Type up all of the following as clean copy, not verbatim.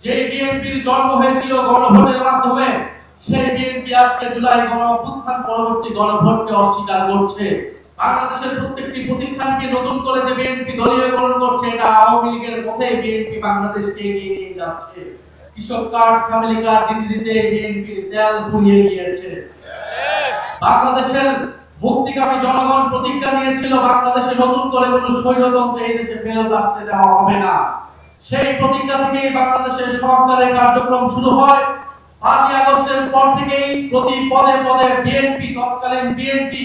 যে বিএনপির জন্ম হয়েছিল গণভোটের মাধ্যমে, সেই বিএনপি আজকে জুলাই গণঅভ্যুত্থান পরবর্তী গণভোটকে অস্বীকার করছে। বাংলাদেশের প্রত্যেকটি প্রতিষ্ঠানকে নতুন করে যে বিএনপি দলীয়করণ করছে, এটা আওয়ামী লীগের পথে বিএনপি বাংলাদেশকে এগিয়ে নিয়ে যাচ্ছে। কৃষক কার্ড, ফ্যামিলি কার্ড দিতে দিতে বিএনপির তেল ফুরিয়ে গিয়েছে। বাংলাদেশের মুক্তিকামী জনগণ প্রতিজ্ঞা নিয়েছিল বাংলাদেশে নতুন করে কোনো স্বৈরতন্ত্র এই দেশে ফেরত আসতে দেওয়া হবে না। সেই প্রতিজ্ঞা থেকেই বাংলাদেশের সংস্কারের কার্যক্রম শুরু হয়। 5ই আগস্টের পর থেকেই প্রতি পদে পদে বিএনপি, তৎকালীন বিএনপি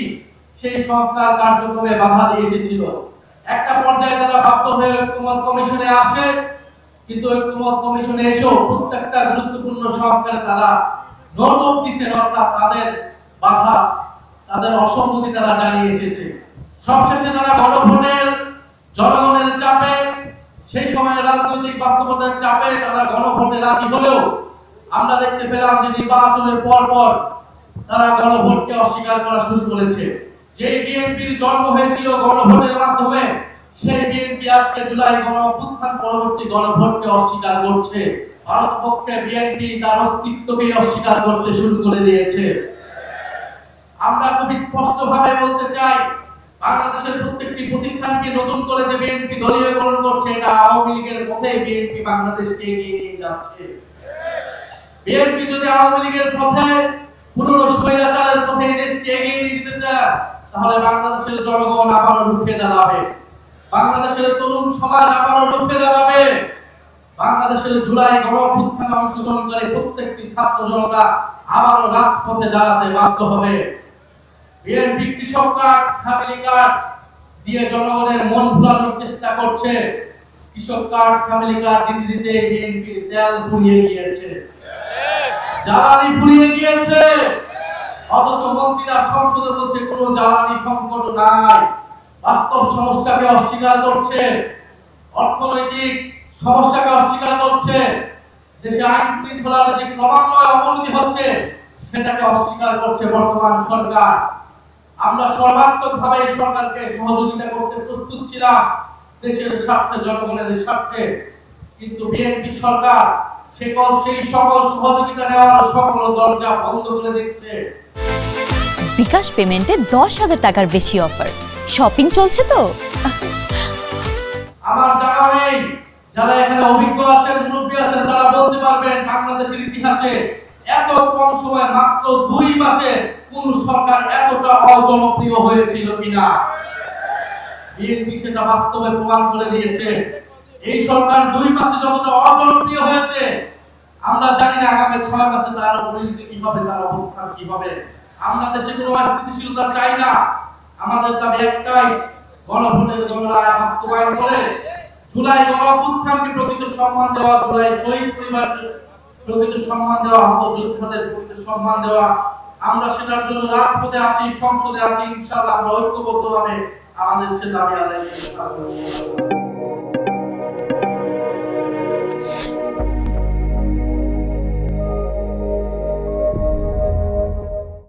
সেই সংস্কার কার্যক্রমে বাধা দিয়ে এসেছিল। একটা পর্যায়ে তারা বাধ্য হয়ে ঐক্যমত কমিশনে আসে, কিন্তু ঐক্যমত কমিশনে এসেও প্রত্যেকটা গুরুত্বপূর্ণ সংস্কারে তারা নোট দিচ্ছেন, অর্থাৎ তাদের বাধা, তাদের অসম্মতি তারা জানিয়ে এসেছে। সবশেষে তারা গণভোটের জনগণের চাপে, সেই সময়ের রাজনৈতিক বাস্তবতার চাপে তারা গণভোটে রাজি হলেও আমরা দেখতে পেলাম যে নির্বাচনের পর পর তারা গণভোটকে অস্বীকার করা শুরু করেছে। যে বিএনপির জন্ম হয়েছিল গণভোটের মাধ্যমে, সেই বিএনপি আজকে জুলাই গণঅভ্যুত্থান পরবর্তী গণভোটকে অস্বীকার করছে। ভারতপক্ষে বিএনপি তার অস্তিত্বকে অস্বীকার করতে শুরু করে দিয়েছে। আমরা খুব স্পষ্টভাবে বলতে চাই, বাংলাদেশের প্রত্যেকটি প্রতিষ্ঠানকে নতুন করে যে বিএনপি দলীয়করণ করছে, এটা আওয়ামী লীগের পথে বিএনপি বাংলাদেশকে এগিয়ে নিয়ে যাচ্ছে। বিএনপি যদি আওয়ামী লীগের পথে, পুরনো স্বৈরাচারের পথে এই দেশকে এগিয়ে নিয়ে যেতে চায়, তাহলে বাংলাদেশের জনগণ আবারও রুখে দাঁড়াবে, বাংলাদেশের তরুণ সমাজ আবারও রুখে দাঁড়াবে, বাংলাদেশের জুলাই গণঅভ্যুত্থানে অংশগ্রহণকারী প্রত্যেকটি ছাত্র জনতা আবারও রাজপথে দাঁড়াতে বাধ্য হবে। বিএনপি কৃষক কার্ড, ফ্যামিলি কার্ড দিয়ে জনগণের মন ভোলানোর চেষ্টা করছে। কৃষক কার্ড, ফ্যামিলি কার্ড দিতে দিতে বিএনপির তেল ফুরিয়ে গিয়েছে, জ্বালানি ফুরিয়ে গিয়েছে। অথচ মন্ত্রীরা সংসদে বলছে কোনো জ্বালানি সংকট নাই, বাস্তব সমস্যাকে অস্বীকার করছে, অর্থনৈতিক সমস্যাকে অস্বীকার করছে, দেশে আইন শৃঙ্খলার যে ক্রমান্বয়ে অবনতি হচ্ছে সেটাকে অস্বীকার করছে বর্তমান সরকার। আমরা সর্বাত্মকভাবে এই সরকারকে সহযোগিতা করতে প্রস্তুত ছিলাম দেশের স্বার্থে, জনগণের স্বার্থে, কিন্তু বিএনপি সরকার সেই সকল সহযোগিতা নেওয়ার সকল দরজা বন্ধ করে দিচ্ছে। বিকাশ পেমেন্টে 10,000 টাকার বেশি অফার, শপিং চলছে তো। আমার জানা নেই, যারা এখানে অভিজ্ঞ আছেন, মুরব্বী আছেন, তারা বলতে পারবেন বাংলাদেশের ইতিহাসে এত কম সময়ে, মাত্র 2 মাসে কোন সরকার এতটা অজনপ্রিয় হয়েছিল কিনা। বিএনপি সেটা বাস্তবে প্রমাণ করে দিয়েছে। এই সরকার 2 মাসে যতটা অজনপ্রিয় হয়েছে, আমরা জানি না আগামী 6 মাসে তার পরিণতি কি হবে, তার অবস্থান কি হবে। আমরা দেশে কোনো অস্থিতিশীলতা চাই না। আমাদের দাবি একটাই, গণভোটের গণরায় বাস্তবায়ন করে জুলাই গণঅভ্যুত্থানকে প্রকৃত সম্মান দেওয়া, জুলাই শহীদ পরিবারকে প্রকৃত সম্মান দেওয়া, যোদ্ধাদের প্রকৃত সম্মান দেওয়া। আমরা সেটার জন্য রাজপথে আছি, সংসদে আছি, ইনশাআল্লাহ আমরা ঐক্যবদ্ধভাবে আমাদের সে দাবি আদায় করব।